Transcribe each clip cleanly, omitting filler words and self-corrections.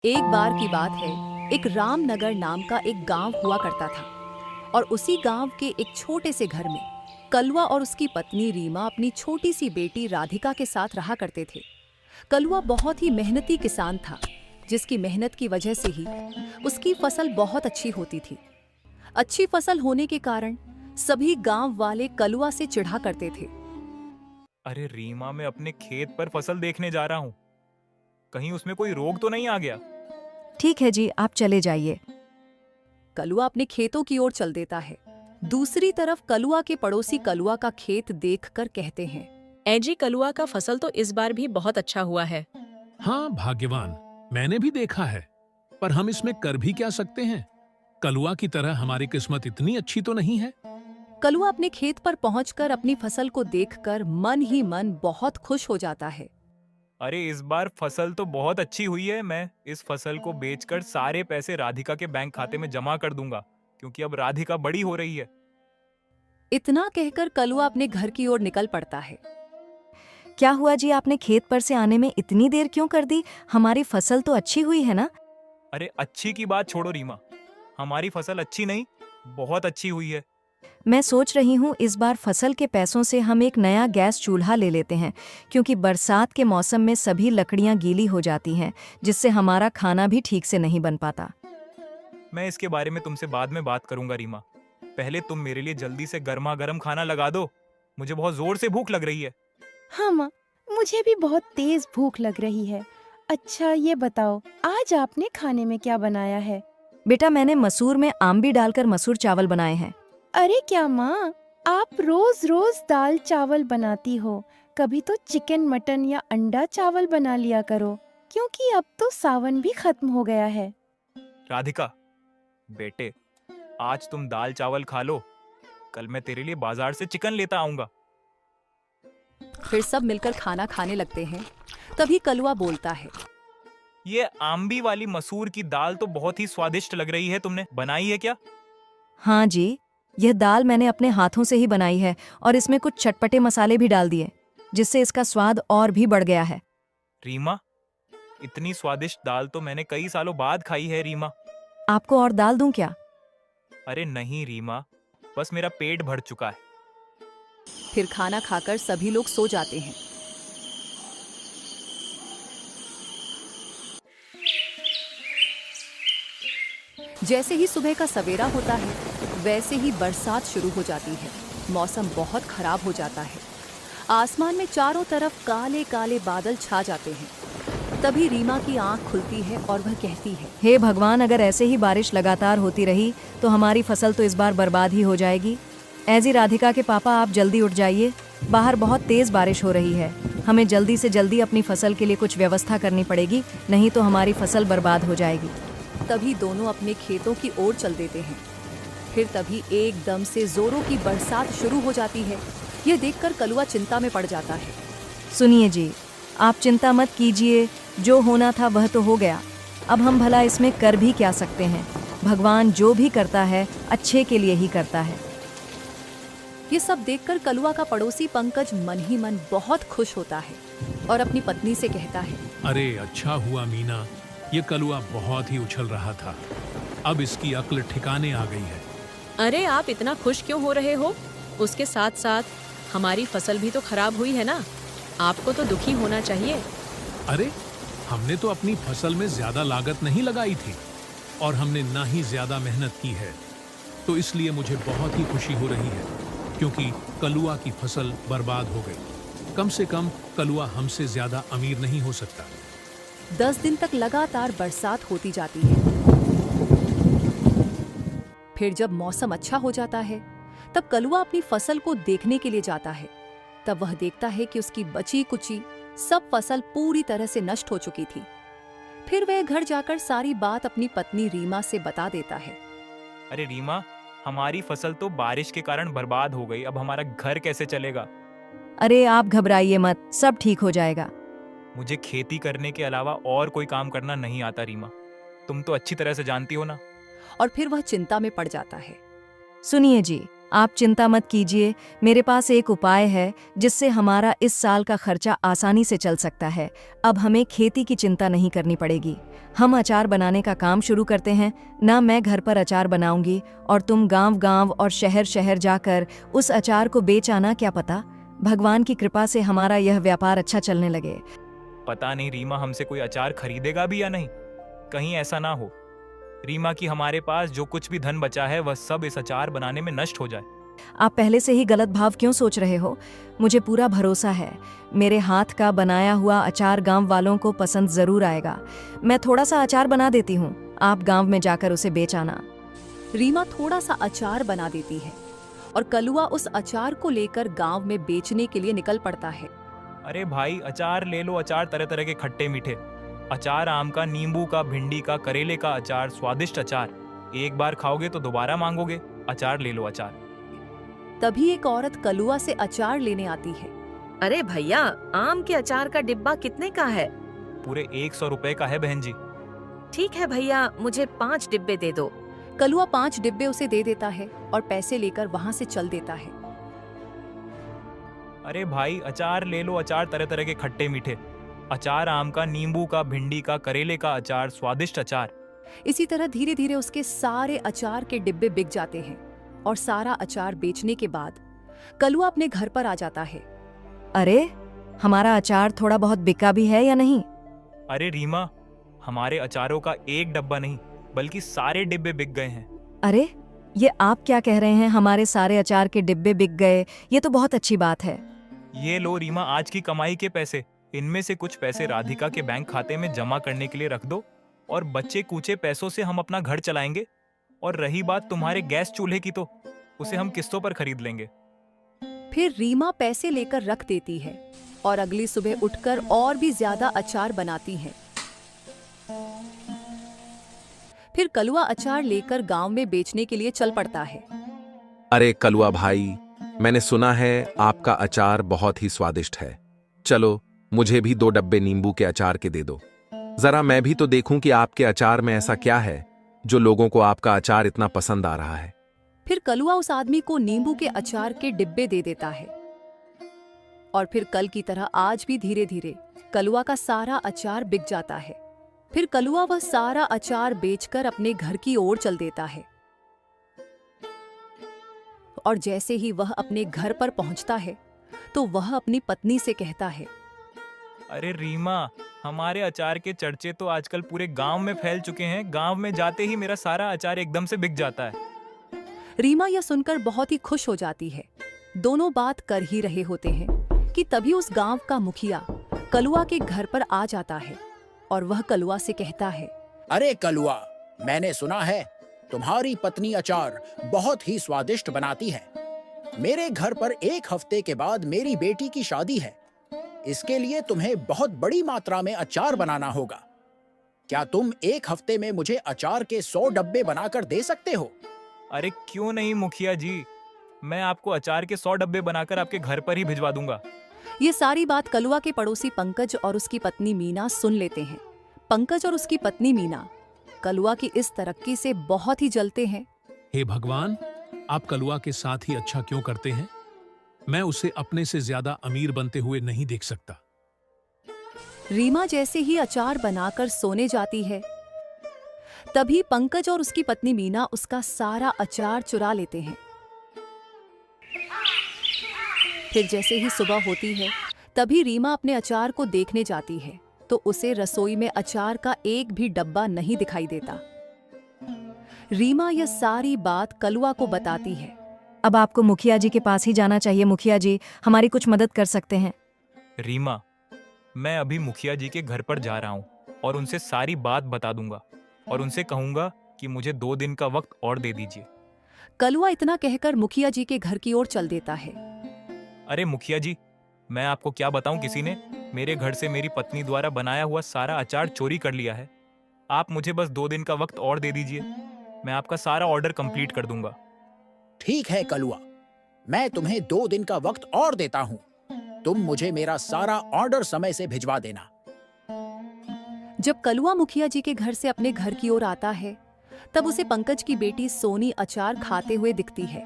एक बार की बात है, एक रामनगर नाम का एक गांव हुआ करता था और उसी गांव के एक छोटे से घर में कलवा और उसकी पत्नी रीमा अपनी छोटी सी बेटी राधिका के साथ रहा करते थे। कलवा बहुत ही मेहनती किसान था, जिसकी मेहनत की वजह से ही उसकी फसल बहुत अच्छी होती थी। अच्छी फसल होने के कारण सभी गांव वाले कलवा से चिढ़ा करते थे। अरे रीमा, मैं अपने खेत पर फसल देखने जा रहा हूँ। कहीं उसमें कोई रोग तो नहीं आ गया? ठीक है जी, आप चले जाइए। कलुआ अपने खेतों की ओर चल देता है। दूसरी तरफ कलुआ के पड़ोसी कलुआ का खेत देखकर कहते हैं, ए जी, कलुआ का फसल तो इस बार भी बहुत अच्छा हुआ है। हाँ भाग्यवान, मैंने भी देखा है। पर हम इसमें कर भी क्या सकते हैं? कलुआ की तरह हमारी किस्मत इतनी अच्छी तो नहीं है। कलुआ अपने खेत पर पहुंचकर अपनी फसल को देखकर मन ही मन बहुत खुश हो जाता है। अरे इस बार फसल तो बहुत अच्छी हुई है। मैं इस फसल को बेचकर सारे पैसे राधिका के बैंक खाते में जमा कर दूंगा, क्योंकि अब राधिका बड़ी हो रही है। इतना कहकर कलुआ अपने घर की ओर निकल पड़ता है। क्या हुआ जी, आपने खेत पर से आने में इतनी देर क्यों कर दी? हमारी फसल तो अच्छी हुई है ना? अरे अच्छी की बात छोड़ो रीमा, हमारी फसल अच्छी नहीं, बहुत अच्छी हुई है। मैं सोच रही हूँ इस बार फसल के पैसों से हम एक नया गैस चूल्हा ले लेते हैं, क्योंकि बरसात के मौसम में सभी लकड़ियाँ गीली हो जाती हैं, जिससे हमारा खाना भी ठीक से नहीं बन पाता। मैं इसके बारे में तुमसे बाद में बात करूंगा रीमा। पहले तुम मेरे लिए जल्दी से गर्मा गर्म खाना लगा दो। मुझे बहुत जोर से भूख लग रही है। हाँ माँ, मुझे भी बहुत तेज भूख लग रही है। अच्छा ये बताओ, आज आपने खाने में क्या बनाया है? बेटा, मैंने मसूर में आम डालकर मसूर चावल बनाए हैं। अरे क्या माँ, आप रोज रोज दाल चावल बनाती हो। कभी तो चिकन मटन या अंडा चावल बना लिया करो, क्योंकि अब तो सावन भी खत्म हो गया है। राधिका बेटे, आज तुम दाल चावल खा लो। कल मैं तेरे लिए बाजार से चिकन लेता आऊंगा। फिर सब मिलकर खाना खाने लगते हैं। तभी कलुआ बोलता है, ये आंबी वाली मसूर की दाल तो बहुत ही स्वादिष्ट लग रही है। तुमने बनाई है क्या? हाँ जी, यह दाल मैंने अपने हाथों से ही बनाई है और इसमें कुछ चटपटे मसाले भी डाल दिए, जिससे इसका स्वाद और भी बढ़ गया है। रीमा, इतनी स्वादिष्ट दाल तो मैंने कई सालों बाद खाई है रीमा। आपको और दाल दूं क्या? अरे नहीं रीमा, बस मेरा पेट भर चुका है। फिर खाना खाकर सभी लोग सो जाते हैं। जैसे ही सुबह का सवेरा होता है, वैसे ही बरसात शुरू हो जाती है। मौसम बहुत खराब हो जाता है। आसमान में चारों तरफ काले काले बादल छा जाते हैं। तभी रीमा की आंख खुलती है और वह कहती है, हे भगवान, अगर ऐसे ही बारिश लगातार होती रही तो हमारी फसल तो इस बार बर्बाद ही हो जाएगी। ऐजी राधिका के पापा, आप जल्दी उठ जाइए। बाहर बहुत तेज बारिश हो रही है। हमें जल्दी से जल्दी अपनी फसल के लिए कुछ व्यवस्था करनी पड़ेगी, नहीं तो हमारी फसल बर्बाद हो जाएगी। तभी दोनों अपने खेतों की ओर चल देते हैं। फिर तभी एकदम से जोरों की बरसात शुरू हो जाती है। यह देखकर कलुआ चिंता में पड़ जाता है। सुनिए जी, आप चिंता मत कीजिए, जो होना था वह तो हो गया। अब हम भला इसमें कर भी क्या सकते हैं? भगवान जो भी करता है अच्छे के लिए ही करता है। ये सब देखकर कलुआ का पड़ोसी पंकज मन ही मन बहुत खुश होता है और अपनी पत्नी से कहता है, अरे अच्छा हुआ मीना, ये कलुआ बहुत ही उछल रहा था। अब इसकी अक्ल ठिकाने आ गई है। अरे आप इतना खुश क्यों हो रहे हो? उसके साथ साथ हमारी फसल भी तो खराब हुई है ना। आपको तो दुखी होना चाहिए। अरे हमने तो अपनी फसल में ज्यादा लागत नहीं लगाई थी और हमने ना ही ज्यादा मेहनत की है, तो इसलिए मुझे बहुत ही खुशी हो रही है, क्योंकि कलुआ की फसल बर्बाद हो गई। कम से कम कलुआ हमसे ज्यादा अमीर नहीं हो सकता। 10 दिन तक लगातार बरसात होती जाती है। फिर जब मौसम अच्छा हो जाता है, तब कलुआ अपनी फसल को देखने के लिए जाता है। तब वह देखता है कि उसकी बची कुची सब फसल पूरी तरह से नष्ट हो चुकी थी। फिर वह घर जाकर सारी बात अपनी पत्नी रीमा से बता देता है। अरे रीमा, हमारी फसल तो बारिश के कारण बर्बाद हो गई। अब हमारा घर कैसे चलेगा? अरे आप घबराइए मत, सब ठीक हो जाएगा। मुझे खेती करने के अलावा और कोई काम करना नहीं आता रीमा। तुम तो अच्छी तरह से जानती हो ना। और फिर वह चिंता में पड़ जाता है। सुनिए जी, आप चिंता मत कीजिए, मेरे पास एक उपाय है जिससे हमारा इस साल का खर्चा आसानी से चल सकता है। अब हमें खेती की चिंता नहीं करनी पड़ेगी। हम अचार बनाने का काम शुरू करते हैं ना। मैं घर पर अचार बनाऊंगी और तुम गांव-गांव और शहर-शहर जाकर उस अचार को बेच आना। क्या पता भगवान की कृपा से हमारा यह व्यापार अच्छा चलने लगे। पता नहीं रीमा हमसे कोई अचार खरीदेगा भी या नहीं। कहीं ऐसा ना हो रीमा कि हमारे पास जो कुछ भी धन बचा है वह सब इस अचार बनाने में नष्ट हो जाए। आप पहले से ही गलत भाव क्यों सोच रहे हो? मुझे पूरा भरोसा है, मेरे हाथ का बनाया हुआ अचार गांव वालों को पसंद जरूर आएगा। मैं थोड़ा सा अचार बना देती हूँ, आप गांव में जाकर उसे बेच आना। रीमा थोड़ा सा अचार बना देती है और कलुआ उस अचार को लेकर गांव में बेचने के लिए निकल पड़ता है। अरे भाई अचार ले लो, अचार तरह तरह के खट्टे मीठे अचार, आम का, नींबू का, भिंडी का, करेले का अचार, स्वादिष्ट अचार। एक बार खाओगे तो दोबारा मांगोगे। अचार ले लो अचार। तभी एक औरत कलुआ से अचार लेने आती है। अरे भैया, आम के अचार का डिब्बा कितने का है? पूरे 100 रुपए का है बहन जी। ठीक है भैया, मुझे 5 डिब्बे दे दो। कलुआ 5 डिब्बे उसे दे देता है और पैसे लेकर वहां से चल देता है। अरे भाई अचार ले लो, अचार तरह तरह के खट्टे मीठे अचार, आम का, नींबू का, भिंडी का, करेले का अचार, स्वादिष्ट अचार। इसी तरह धीरे धीरे उसके सारे अचार के डिब्बे बिक जाते हैं और सारा अचार बेचने के बाद कलुआ अपने घर पर आ जाता है। अरे हमारा अचार थोड़ा बहुत बिका भी है या नहीं? अरे रीमा, हमारे अचारों का एक डब्बा नहीं बल्कि सारे डिब्बे बिक गए हैं। अरे ये आप क्या कह रहे हैं? हमारे सारे अचार के डिब्बे बिक गए, ये तो बहुत अच्छी बात है। ये लो रीमा, आज की कमाई के पैसे। इनमें से कुछ पैसे राधिका के बैंक खाते में जमा करने के लिए रख दो और बच्चे कूचे पैसों से हम अपना घर चलाएंगे। और रही बात तुम्हारे गैस चूल्हे की, तो उसे हम किस्तों पर खरीद लेंगे। फिर रीमा पैसे लेकर रख देती है और अगली सुबह उठकर और भी ज्यादा अचार बनाती है। फिर कलुआ अचार लेकर गांव में बेचने के लिए चल पड़ता है। अरे कलुआ भाई, मैंने सुना है आपका अचार बहुत ही स्वादिष्ट है। चलो मुझे भी 2 डब्बे नींबू के अचार के दे दो। जरा मैं भी तो देखूं कि आपके अचार में ऐसा क्या है जो लोगों को आपका अचार इतना पसंद आ रहा है। फिर कलुआ उस आदमी को नींबू के अचार के डिब्बे दे देता है और फिर कल की तरह आज भी धीरे धीरे कलुआ का सारा अचार बिक जाता है। फिर कलुआ वह सारा अचार बेचकर अपने घर की ओर चल देता है और जैसे ही वह अपने घर पर पहुंचता है तो वह अपनी पत्नी से कहता है, अरे रीमा, हमारे अचार के चर्चे तो आजकल पूरे गांव में फैल चुके हैं। गांव में जाते ही मेरा सारा अचार एकदम से बिक जाता है। रीमा यह सुनकर बहुत ही खुश हो जाती है। दोनों बात कर ही रहे होते हैं कि तभी उस गांव का मुखिया कलुआ के घर पर आ जाता है और वह कलुआ से कहता है, अरे कलुआ, मैंने सुना है तुम्हारी पत्नी अचार बहुत ही स्वादिष्ट बनाती है। मेरे घर पर 1 हफ्ते के बाद मेरी बेटी की शादी है। इसके लिए तुम्हें बहुत बड़ी मात्रा में अचार बनाना होगा। क्या तुम 1 हफ्ते में मुझे अचार के 100 डब्बे बनाकर दे सकते हो? अरे क्यों नहीं मुखिया जी, मैं आपको अचार के 100 डब्बे बनाकर आपके घर पर ही भिजवा दूंगा। ये सारी बात कलुआ के पड़ोसी पंकज और उसकी पत्नी मीना सुन लेते हैं। पंकज और उसकी पत्नी मीना कलुआ की इस तरक्की से बहुत ही जलते हैं। हे भगवान, आप कलुआ के साथ ही अच्छा क्यों करते हैं? मैं उसे अपने से ज्यादा अमीर बनते हुए नहीं देख सकता। रीमा जैसे ही अचार बनाकर सोने जाती है तभी पंकज और उसकी पत्नी मीना उसका सारा अचार चुरा लेते हैं। फिर जैसे ही सुबह होती है तभी रीमा अपने अचार को देखने जाती है तो उसे रसोई में अचार का एक भी डब्बा नहीं दिखाई देता। रीमा यह सारी बात कलुआ को बताती है। अब आपको मुखिया जी के पास ही जाना चाहिए। मुखिया जी हमारी कुछ मदद कर सकते हैं। रीमा, मैं अभी मुखिया जी के घर पर जा रहा हूँ और उनसे सारी बात बता दूंगा और उनसे कहूंगा कि मुझे 2 दिन का वक्त और दे दीजिए। कलुआ इतना कहकर मुखिया जी के घर की ओर चल देता है। अरे मुखिया जी, मैं आपको क्या बताऊं, किसी ने मेरे घर से मेरी पत्नी द्वारा बनाया हुआ सारा अचार चोरी कर लिया है। आप मुझे बस 2 दिन का वक्त और दे दीजिए, मैं आपका सारा ऑर्डर कंप्लीट कर दूंगा। ठीक है कलुआ, मैं तुम्हें 2 दिन का वक्त और देता हूँ। तुम मुझे मेरा सारा ऑर्डर समय से भिजवा देना। जब कलुआ मुखिया जी के घर से अपने घर की ओर आता है तब उसे पंकज की बेटी सोनी अचार खाते हुए दिखती है।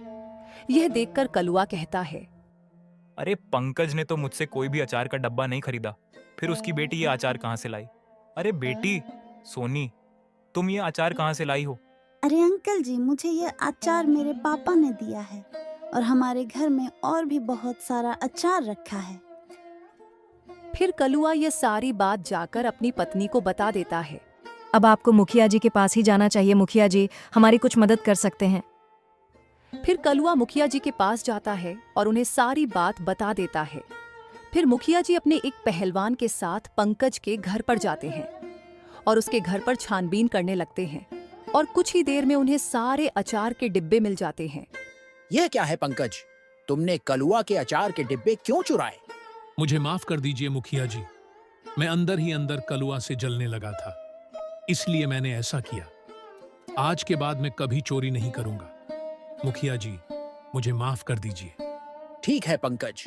यह देखकर कलुआ कहता है, अरे पंकज ने तो मुझसे कोई भी अचार का डब्बा नहीं खरीदा, फिर उसकी बेटी ये अचार कहाँ से लाई? अरे बेटी सोनी, तुम ये अचार कहाँ से लाई हो? अरे अंकल जी, मुझे ये अचार मेरे पापा ने दिया है और हमारे घर में और भी बहुत सारा अचार रखा है। फिर कलुआ यह सारी बात जाकर अपनी पत्नी को बता देता है। अब आपको मुखिया जी के पास ही जाना चाहिए। मुखिया जी हमारी कुछ मदद कर सकते हैं। फिर कलुआ मुखिया जी के पास जाता है और उन्हें सारी बात बता देता है। फिर मुखिया जी अपने एक पहलवान के साथ पंकज के घर पर जाते हैं और उसके घर पर छानबीन करने लगते हैं और कुछ ही देर में उन्हें सारे अचार के डिब्बे मिल जाते हैं। यह क्या है पंकज? तुमने कलुआ के अचार के डिब्बे क्यों चुराए? मुझे माफ कर दीजिए मुखिया जी, मैं अंदर ही अंदर कलुआ से जलने लगा था, इसलिए मैंने ऐसा किया। आज के बाद मैं कभी चोरी नहीं करूंगा। मुखिया जी मुझे माफ कर दीजिए। ठीक है पंकज,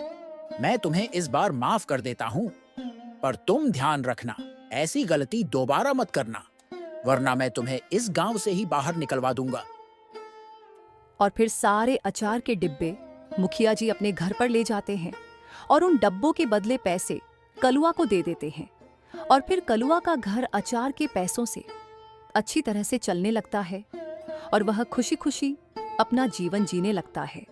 मैं तुम्हें इस बार माफ कर देता हूँ, पर तुम ध्यान रखना, ऐसी गलती दोबारा मत करना, वरना मैं तुम्हें इस गांव से ही बाहर निकलवा दूंगा। और फिर सारे अचार के डिब्बे मुखिया जी अपने घर पर ले जाते हैं और उन डब्बों के बदले पैसे कलुआ को दे देते हैं। और फिर कलुआ का घर अचार के पैसों से अच्छी तरह से चलने लगता है और वह खुशी खुशी अपना जीवन जीने लगता है।